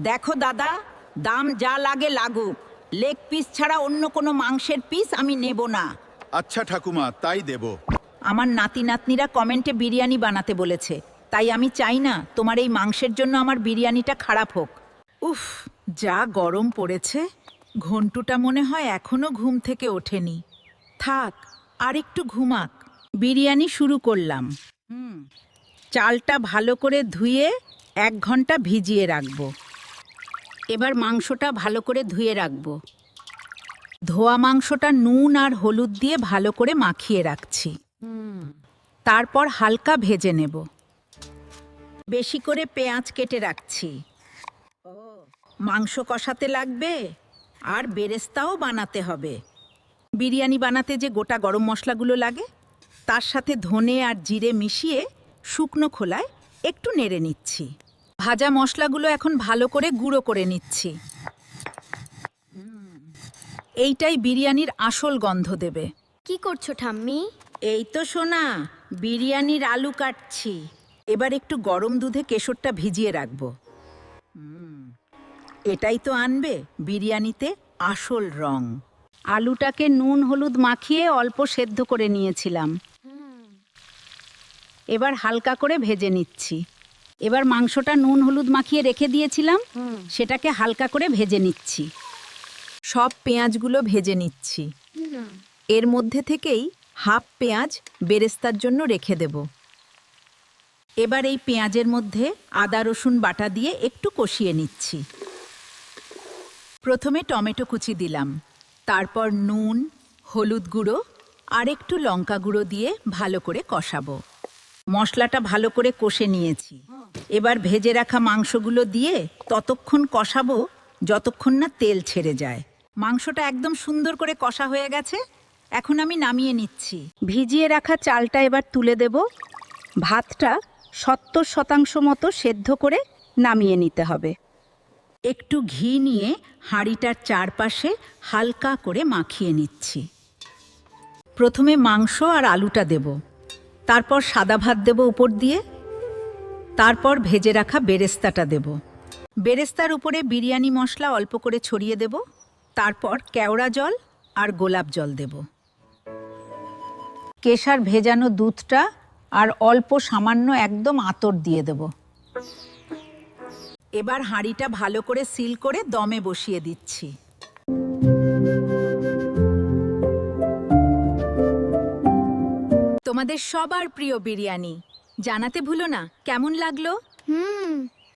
দেখো দাদা, দাম যা লাগে লাগুক, লেগ পিস ছাড়া অন্য কোনো মাংসের পিস আমি নেব না। আচ্ছা ঠাকুমা, তাই দেব। আমার নাতি নাতনিরা কমেন্টে বিরিয়ানি বানাতে বলেছে, তাই আমি চাই না তোমার এই মাংসের জন্য আমার বিরিয়ানিটা খারাপ হোক। উফ, যা গরম পড়েছে, ঘন্টুটা মনে হয় এখনো ঘুম থেকে ওঠেনি। থাক, আর একটু ঘুমাক। বিরিয়ানি শুরু করলাম। চালটা ভালো করে ধুয়ে 1 ঘন্টা ভিজিয়ে রাখবো। এবার মাংসটা ভালো করে ধুয়ে রাখবো। ধোয়া মাংসটা নুন আর হলুদ দিয়ে ভালো করে মাখিয়ে রাখছি। তারপর হালকা ভেজে নেব। বেশি করে পেঁয়াজ কেটে রাখছি। মাংস কষাতে লাগবে আর বেরেস্তাও বানাতে হবে। বিরিয়ানি বানাতে যে গোটা গরম মশলাগুলো লাগে, তার সাথে ধনে আর জিরে মিশিয়ে শুকনো খোলায় একটু নেড়ে নিচ্ছি। ভাজা মশলাগুলো এখন ভালো করে গুঁড়ো করে নিচ্ছি। এইটাই বিরিয়ানির আসল গন্ধ দেবে। কি করছো ঠাম্মি? এই তো সোনা, বিরিয়ানির আলু কাটছি। এবার একটু গরম দুধে কেশরটা ভিজিয়ে রাখবো। এটাই তো আনবে বিরিয়ানিতে আসল রং। আলুটাকে নুন হলুদ মাখিয়ে অল্প সেদ্ধ করে নিয়েছিলাম। এবার হালকা করে ভেজে নিচ্ছি। এবার মাংসটা নুন হলুদ মাখিয়ে রেখে দিয়েছিলাম, সেটাকে হালকা করে ভেজে নিচ্ছি। সব পেঁয়াজগুলো ভেজে নিচ্ছি। এর মধ্যে থেকেই হাফ পেঁয়াজ বেরেস্তার জন্য রেখে দেব। এবার এই পেঁয়াজের মধ্যে আদা রসুন বাটা দিয়ে একটু কষিয়ে নিচ্ছি। প্রথমে টমেটো কুচি দিলাম, তারপর নুন, হলুদ গুঁড়ো আর একটু লঙ্কা গুঁড়ো দিয়ে ভালো করে কষাবো। মশলাটা ভালো করে কষে নিয়েছি। এবার ভেজে রাখা মাংসগুলো দিয়ে ততক্ষণ কষাবো যতক্ষণ না তেল ছেড়ে যায়। মাংসটা একদম সুন্দর করে কষা হয়ে গেছে, এখন আমি নামিয়ে নিচ্ছি। ভিজিয়ে রাখা চালটা এবার তুলে দেব। ভাতটা 70% মতো সেদ্ধ করে নামিয়ে নিতে হবে। একটু ঘি নিয়ে হাঁড়িটার চারপাশে হালকা করে মাখিয়ে নিচ্ছি। প্রথমে মাংস আর আলুটা দেব, তারপর সাদা ভাত দেব উপর দিয়ে, তারপর ভেজে রাখা বেরেস্তাটা দেব। বেরেস্তার উপরে বিরিয়ানি মশলা অল্প করে ছড়িয়ে দেব, তারপর কেওড়া জল আর গোলাপ জল দেব। কেশর ভেজানো দুধটা আর অল্প সামান্য একদম আতর দিয়ে দেব। এবার হাঁড়িটা ভালো করে সিল করে দমে বসিয়ে দিচ্ছি। তোমাদের সবার প্রিয় বিরিয়ানি। জানাতে ভুলো না কেমন লাগলো।